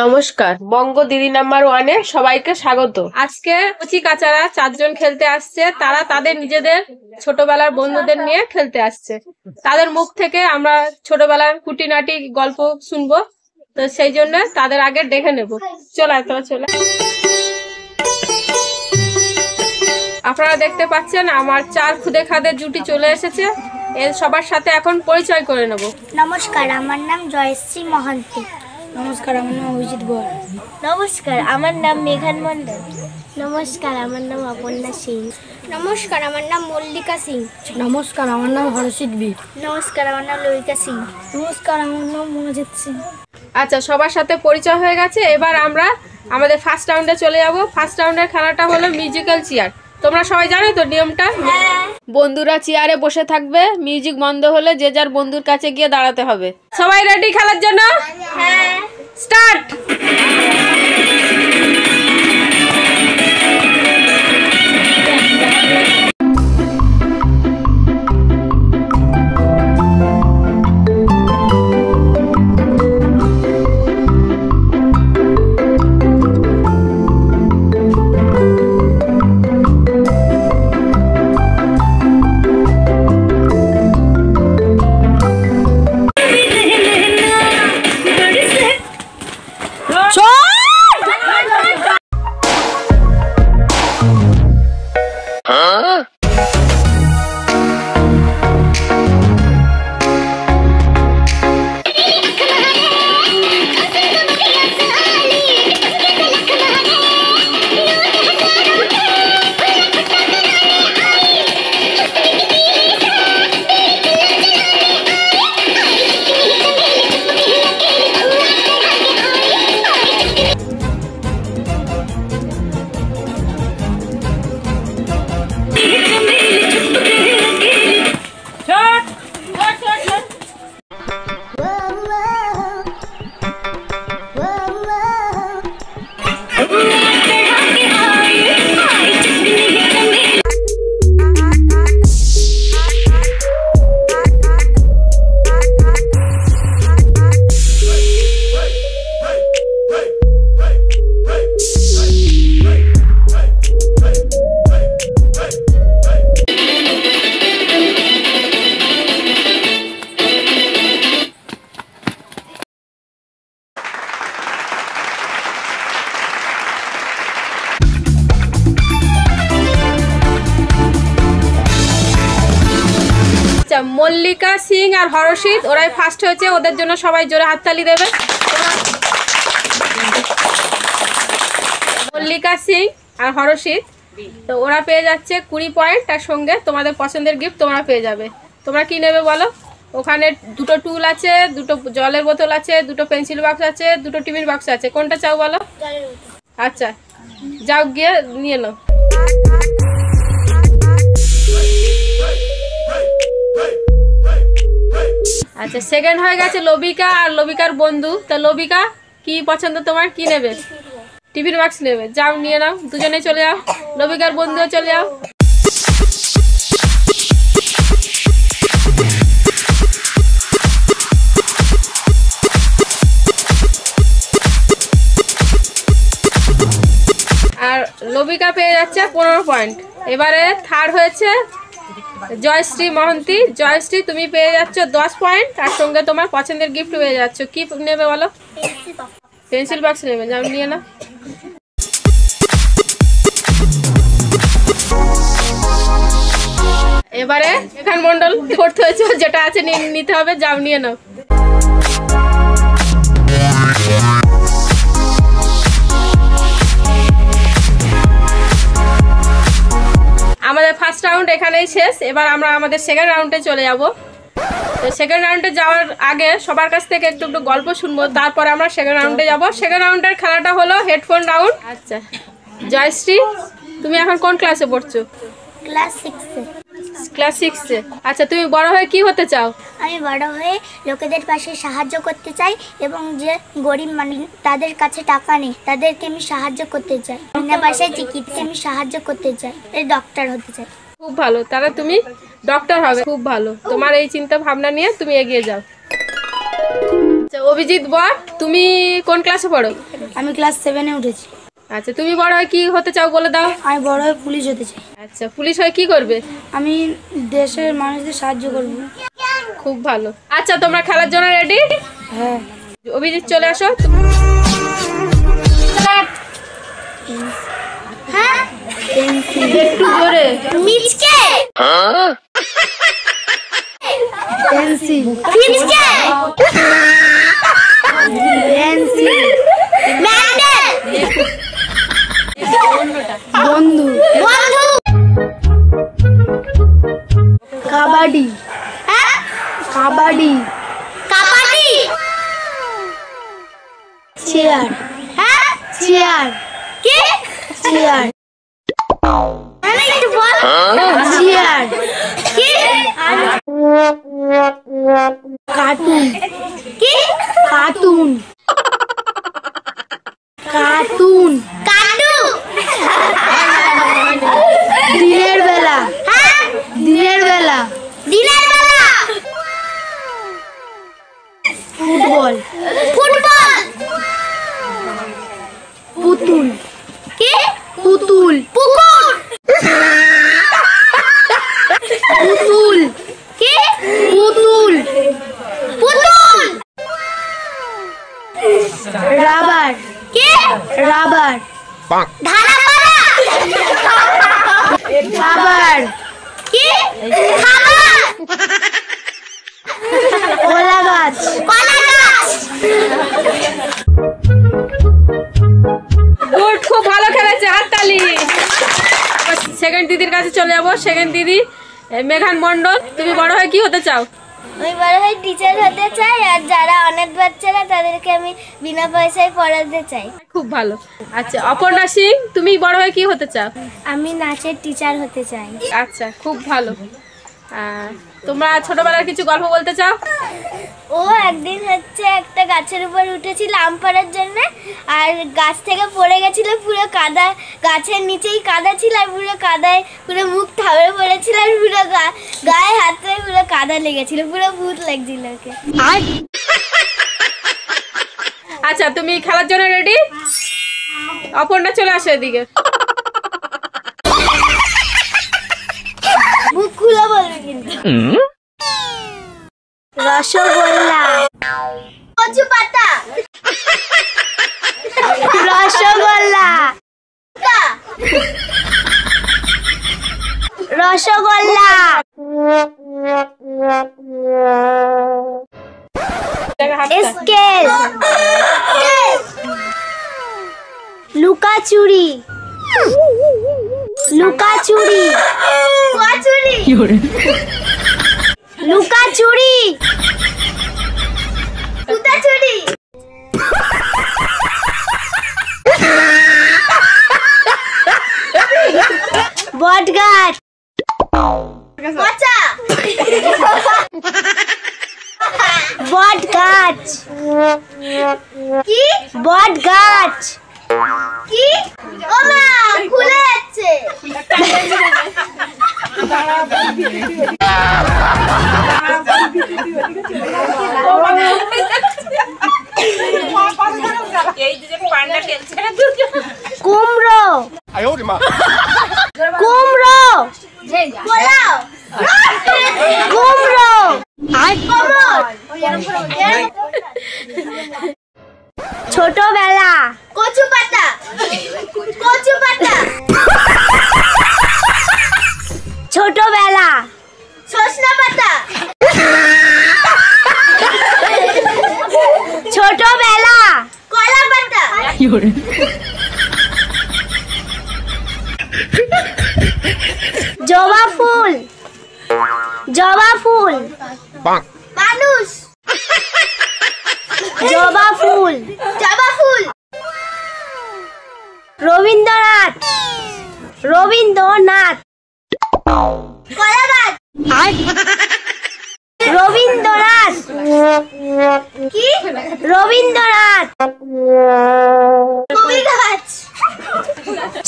নমস্কার, বঙ্গ দিদি নাম্বার ওয়ানে সবাইকে স্বাগত। আজকে কচি কাচারা 4 জন খেলতে আসছে। তারা তাদের নিজেদের ছোটবেলার বন্ধুদের নিয়ে খেলতে আসছে। তাদের মুখ থেকে আমরা ছোটবেলার খুঁটিনাটি গল্প শুনবো, তো সেই জন্য তাদের আগে দেখে নেব। চলো চলে। আপনারা দেখতে পাচ্ছেন আমার 4 খুদে খাদের জুটি চলে এসেছে। এর সবার সাথে এখন পরিচয় করে নেব। নমস্কার, আমার নাম জয়শ্রী মহান্তি। নমস্কার, আমার নাম অভিজিৎ বর। নমস্কার, আমার নাম মেঘান মন্ডল। নমস্কার, আমার নাম অপর্ণা সিং। নমস্কার, আমার নাম মল্লিকা সিং। নমস্কার, আমার নাম হরষিত বি। নমস্কার, আমার নাম ললিতা সিং। নমস্কার, আমার নাম মনোজিৎ সিং। আচ্ছা, সবার সাথে পরিচয় হয়ে গেছে। এবার আমরা আমাদের ফার্স্ট রাউন্ডে চলে যাব। ফার্স্ট রাউন্ডের খেলাটা হলো মিউজিক্যাল চেয়ার। তোমরা সবাই জানো তো নিয়মটা? বন্ধুরা চেয়ারে বসে থাকবে, মিউজিক বন্ধ হলে যে যার বন্ধুর কাছে গিয়ে দাঁড়াতে হবে। সবাই রেডি খেলার জন্য? হ্যাঁ, স্টার্ট। মল্লিকা সিং আর হরষিত ওরাই ফার্স্ট হয়েছে। ওদের জন্য সবাই জোরে হাততালি দেবে। মল্লিকা সিং আর হরষিত, তো ওরা পেয়ে যাচ্ছে 20 পয়েন্ট। তার সঙ্গে তোমাদের পছন্দের গিফট তোমরা পেয়ে যাবে। তোমরা কি নেবে বলো? ওখানে 2টো টুল আছে, 2টো জলের বোতল আছে, 2টো পেন্সিল বাক্স আছে, 2টো টিফিন বাক্স আছে। কোনটা চাও বলো? আচ্ছা, যাও গিয়ে নিয়ে নাও। আচ্ছা, সেকেন্ড হয়ে গেছে লবিকা আর লবিকার বন্ধু। তো লবিকা, কি পছন্দ তোমার? কি নেবে? টিফিন বাক্স নেবে। যাও নিয়ে নাও, দুজনে চলে যাও। লবিকার বন্ধুও চলে যাও। আর লবিকা পেয়ে যাচ্ছে 15 পয়েন্ট। এবারে থার্ড হয়েছে জয়শ্রী মহান্তি। জয়শ্রী, তুমি পেয়ে যাচ্ছ 10 পয়েন্ট। তার সঙ্গে তোমার পছন্দের গিফট পেয়ে যাচ্ছ। কি নেবে বলো? পেন্সিল বাক্স নেবে। যাও নিয়ে না। এবারে মেঘান মন্ডল করতে হয়েছে, যেটা আছে নিতে হবে। যাও নিয়ে নাও। আমাদের ফার্স্ট রাউন্ড এখানেই শেষ। এবার আমরা আমাদের সেকেন্ড রাউন্ডে চলে যাব। তো সেকেন্ড রাউন্ডে যাওয়ার আগে সবার কাছ থেকে একটু গল্প শুনবো, তারপরে আমরা সেকেন্ড রাউন্ডে যাব। সেকেন্ড রাউন্ডের খেলাটা হলো হেডফোন রাউন্ড। আচ্ছা, জয়শ্রী, তুমি এখন কোন ক্লাসে পড়ছো? ক্লাস 6-এ। ক্লাস 6-এ। আচ্ছা, তুমি বড় হয়ে কি হতে চাও? আমি বড় হয়ে লোকেদের পাশে সাহায্য করতে চাই, এবং যে গরিব মানুষ তাদের কাছে টাকা নেই তাদেরকে আমি সাহায্য করতে চাই। বিনা পয়সায় চিকিৎসা আমি সাহায্য করতে চাই। ডক্টর হতে চাই। খুব ভালো, তাহলে তুমি ডক্টর হবে। খুব ভালো, তোমার এই চিন্তা ভাবনা নিয়ে তুমি এগিয়ে যাও। আচ্ছা অভিজিৎ বল, তুমি কোন ক্লাসে পড়ো? আমি ক্লাস 7-এ উঠেছি। আচ্ছা তুমি বড় হয়ে কি হতে চাও বলে দাও। আমি বড় হয়ে পুলিশ হতে চাই। আচ্ছা পুলিশ হয়ে কি করবে? আমি দেশের মানুষদের সাহায্য করব। খুব ভালো। আচ্ছা তোমরা খেলার জন্য রেডি? হ্যাঁ। অভিজিৎ চলে আসো। একটু জোরে। মিচকে পেন্সিল, মিচকে পেন্সিল, ম্যাগনেট বন্ধু, বন্ধু কাবাডি, হ্যাঁ কাবাডি, কাবাডি চেয়ার, হ্যাঁ চেয়ার, কি চেয়ার, মানে একটু বল চেয়ার, কি কার্টুন, কি কার্টুন, কার্টুন, কাটু দিনের বেলা, হ্যাঁ দিনের বেলা, দিনের বেলা ফুটবল, ফুটবল পুতুল, কি পুতুল, পুকুর পুতুল, কি পুতুল, পুতুল রাবার, কি রাবার, ধারাপালা খাবার, কি খাবার কলা গাছ, কলা গাছ গুড, খুব ভালো খেলেছে, হাততালি। সেকেন্ড দিদির কাছে চলে যাবো। সেকেন্ড দিদি মেঘান মণ্ডল, তুমি বড় হয়ে কি হতে চাও? আমি বড় হয়ে টিচার হতে চাই, আর যারা অনেক বাচ্চারা তাদেরকে আমি বিনা পয়সায় পড়াতে চাই। খুব ভালো। আচ্ছা অপর্ণা সিং, তুমি বড় হয়ে কি হতে চাও? আমি নাচের টিচার হতে চাই। আচ্ছা খুব ভালো। তোমরা ছোটবেলার কিছু গল্প বলতে চাও? ও একদিন হচ্ছে একটা গাছের উপর উঠেছিল আম পাড়ার জন্য, আর গাছ থেকে পড়ে গেছিল, পুরো কাদা, গাছের নিচেই কাদা ছিল, আর পুরো কাদায় পুরো মুখ থাবড়ে পড়েছিল, আর পুরো গায়ে হাতে পুরো কাদা লেগেছিল, পুরো ভূত লাগছিল ওকে। আচ্ছা তুমি খেলার জন্য রেডি? অপর্ণা চলে আসো এদিকে। মুখ খুলে বলবে কিন্তু। রসগোল্লা, কচু পাতা, রসগোল্লা, রসগোল্লা, স্কেল, লুকাচুরি, লুকাচুরি, লুকাচুরি, লুকাচুরি, বটগাছ, পচা, বটগাছ, কি বটগাছ, কি ও মা খুলে যাচ্ছে। কুমড়ো, কুমড়ো, পোলাও, কুমড়ো, ছোটবেলা, কচু পাতা, কচু পাতা, ছোটবেলা, সজনা পাতা, ছোটবেলা, কলা পাতা, জবা ফুল, জবা ফুল, মানুষ, জবা ফুল, জবা ফুল, রবীন্দ্রনাথ, রবীন্দ্রনাথ, কলা গাছ, রবীন্দ্রনাথ, কি রবীন্দ্রনাথ, কবি গাছ,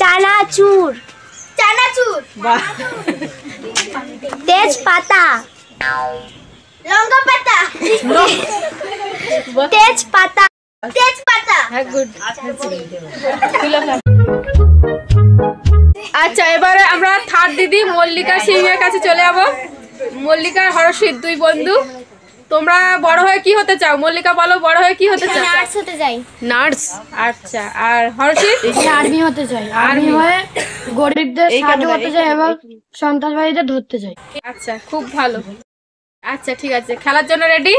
চানাচুর, চানাচুর, তেজপাতা, লঙ্কা পাতা, তেজপাতা, তেজপাতা। হ্যাঁ, গুড। আচ্ছা, এবারে আমরা থার্ড দিদি মল্লিকা সিং এর কাছে চলে যাবো। মল্লিকা আর হর্ষিত দুই বন্ধু, তোমরা বড় হয়ে কি হতে চাও? মল্লিকা বলো, বড় হয়ে কি হতে চাও? নার্স হতে যাই। নার্স। আচ্ছা, আর হর্ষিত? আর্মি হতে চাই। আর্মি হয়ে গরিবদের সাহায্য করতে চাই এবং সন্ত্রাসবাদীদের ধরতে চাই। আচ্ছা, খুব ভালো। আচ্ছা, ঠিক আছে, খেলার জন্য রেডি?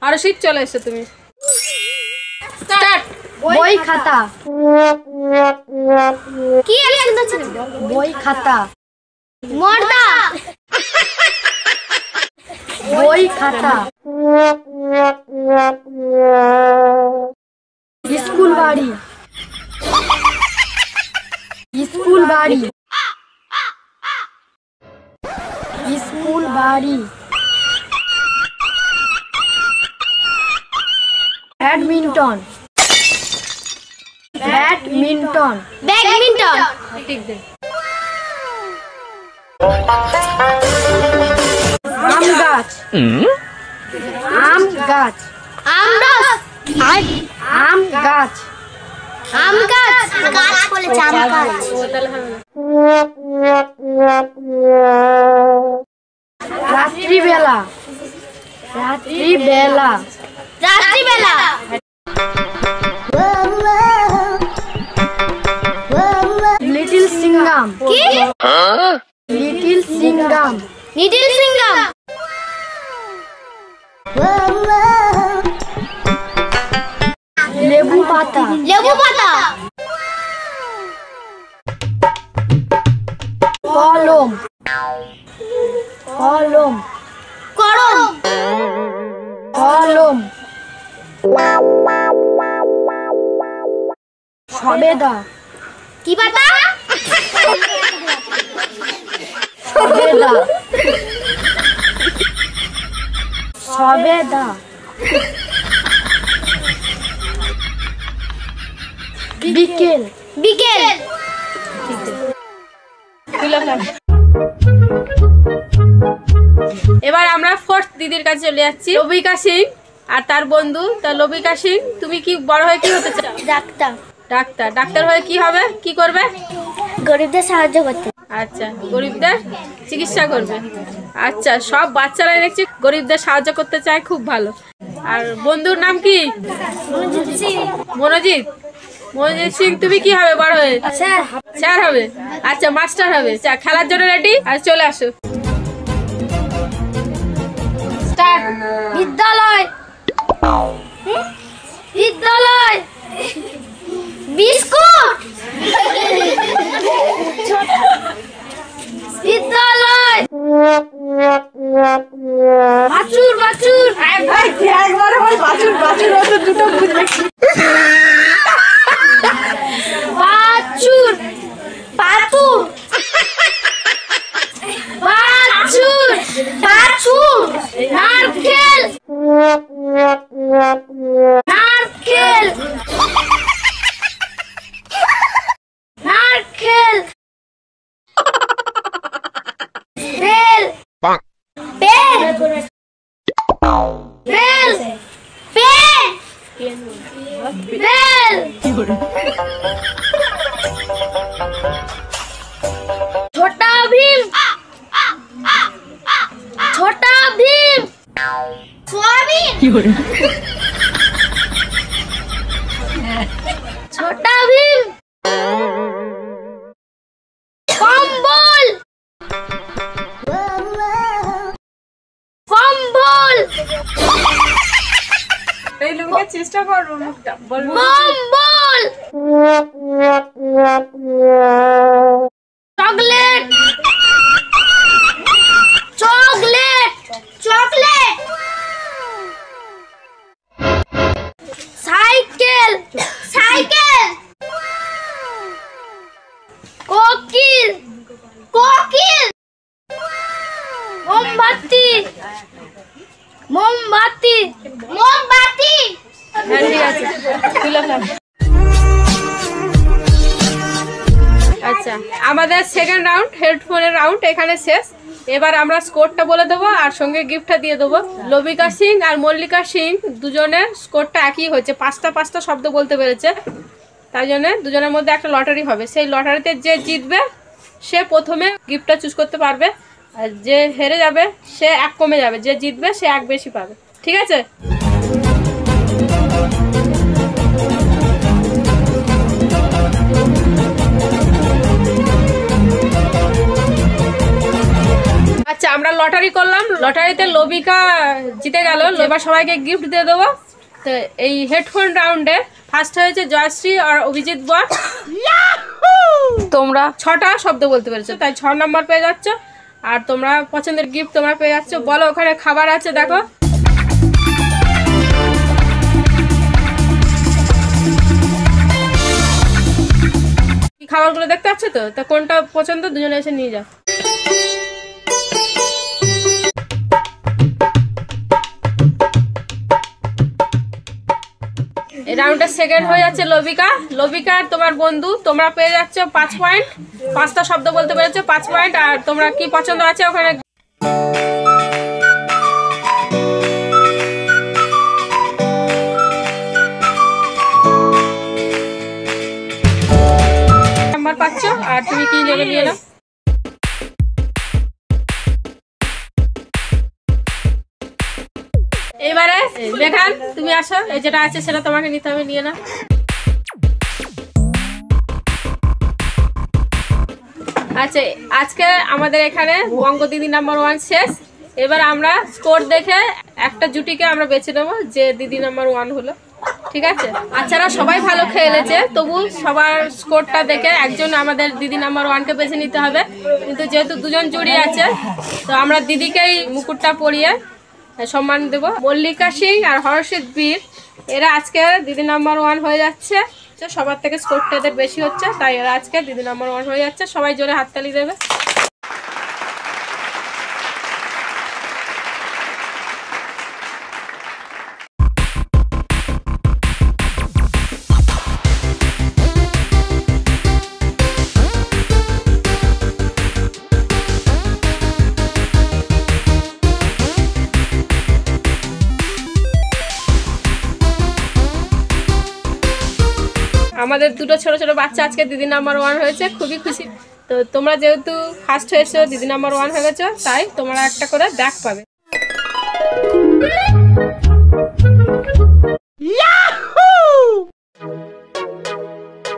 হর্ষিত, চলে এসো তুমি। স্টার্ট। বই খাতা, কি সুন্দর ছিল। বই খাতা, মর্দা, বই খাতা, স্কুল বাড়ি, স্কুল বাড়ি, স্কুল বাড়ি, ব্যাডমিন্টন, ব্যাডমিন্টন, ব্যাডমিন্টন, ঠিক দে। আম গাছ, আম গাছ, আমরস, আম গাছ, আম গাছ, গাছ বলেছে আম গাছ। ও তাহলে হবে না। রাত্রিবেলা, রাত্রিবেলা, রাত্রিবেলা, লিটল সিঙ্গাম, কি লিটল সিঙ্গাম, নিডিল সিঙ্গাম, লেবু পাতা, লেবু পাতা, কলম, কলম, করম, কলম, সবেদা, কি পাতা? সবেদা, সবেদা, বিকেল, বিকেল, এবার আমরা ফোর্থ দিদির কাছে চলে যাচ্ছি। লবিকা সিং আর তার বন্ধু। তা লবিকা সিং, তুমি কি বড় হয়ে কি হতে চাও? Doctor, doctor. ডাক্তার হয়ে কি হবে, কি করবে? গরিবদের সাহায্য করতে। আচ্ছা, গরিবদের চিকিৎসা করবে। আচ্ছা, সব বাচ্চারাই দেখছি গরিবদের সাহায্য করতে চায়, খুব ভালো। আর বন্ধুর নাম কি? মনোজিৎ। মনোজিৎ সিং, তুমি কি হবে বড় হয়ে? স্যার, স্যার হবে। আচ্ছা, মাস্টার হবে। আচ্ছা, খেলার জন্য রেডি? আর চলে আসো। স্টার্ট। বিদ্যালয়, বিদ্যালয়, বিস্কুট, বিদ্যালয়, বাছুর, বাছুর, বাছুর, পাতুর, বাছুর, বাছুর, নারকেল, নারকেল, নারকেল, বেল, বেল, বেল, বেল, বেল, ছোটা ভীম, ছোটা ভীম, সোয়াবিন, ছোটা ভীম, কম্বল, কম্বল, এই লোককে চেষ্টা করো, মুখটা বলবো। কম্বল, chocolate, chocolate, chocolate, cycle, cycle, কোকিল, কোকিল, মোমবাতি, মোমবাতি, মোমবাতি। হ্যাঁ, ঠিক আছে, তুলে ফেল। আচ্ছা, আমাদের সেকেন্ড রাউন্ড, হেডফোনের রাউন্ড এখানে শেষ। এবার আমরা স্কোরটা বলে দেবো আর সঙ্গে গিফটটা দিয়ে দেবো। লবিকা সিং আর মল্লিকা সিং দুজনের স্কোরটা একই হয়েছে, 5টা শব্দ বলতে পেরেছে। তাই জন্য দুজনের মধ্যে একটা লটারি হবে, সেই লটারিতে যে জিতবে সে প্রথমে গিফটটা চুজ করতে পারবে, আর যে হেরে যাবে সে 1 কমে যাবে, যে জিতবে সে 1 বেশি পাবে। ঠিক আছে? আচ্ছা, আমরা লটারি করলাম, লটারিতে লবিকা জিতে গেল। এবার সবাইকে গিফট দিয়ে দেবো। তো এই হেডফোন রাউন্ডে ফার্স্ট হয়েছে জয়শ্রী আর অভিজিৎ বর। তোমরা 6টা শব্দ বলতে পেরেছো, তাই 6 নম্বর পেয়ে যাচ্ছ। আর তোমরা পছন্দের গিফট তোমরা পেয়ে যাচ্ছ। বলো, ওখানে খাবার আছে দেখো। কি খাবারগুলো দেখতে পাচ্ছ তো? তা কোনটা পছন্দ দুজনে এসে নিয়ে যাও। এই রাউন্ডের সেকেন্ড হয়ে যাচ্ছে লবিকা আর তোমার বন্ধু। তোমরা পেয়ে যাচ্ছ 5 পয়েন্ট। 5টা শব্দ বলতে পেরেছো, 5 পয়েন্ট। আর তোমরা কি পছন্দ আছে ওখানে নাম্বার পাচ্ছ। আর তুমি কি নেবে নিয়ে নাও। এবারে মেঘান তুমি আসো, এই যেটা আছে সেটা তোমাকে নিতে হবে, নিয়ে নাও। আচ্ছা, আজকে আমাদের এখানে বঙ্গ দিদি নাম্বার 1 শেষ। এবার আমরা স্কোর দেখে একটা জুটিকে আমরা বেছে নেবো যে দিদি নাম্বার 1 হলো। ঠিক আছে? বাচ্চারা সবাই ভালো খেলেছে, তবু সবার স্কোরটা দেখে একজন আমাদের দিদি নাম্বার 1কে বেছে নিতে হবে। কিন্তু যেহেতু দুজন জুড়ি আছে, তো আমরা দিদিকেই মুকুটটা পরিয়ে সম্মান দেব। মল্লিকা সিং আর হর্ষিত বীর এরা আজকে দিদি নাম্বার 1 হয়ে যাচ্ছে। সবার থেকে স্কোরটা এদের বেশি হচ্ছে, তাই এরা আজকে দিদি নাম্বার 1 হয়ে যাচ্ছে। সবাই জোরে হাততালি দেবে। আমাদের দুটো ছোট ছোট বাচ্চা আজকে দিদি নাম্বার 1 হয়েছে, খুবই খুশি। তো তোমরা যেহেতু ফার্স্ট হয়েছো, দিদি নাম্বার 1 হয়ে গেছো, তাই তোমরা একটা করে ব্যাগ পাবে।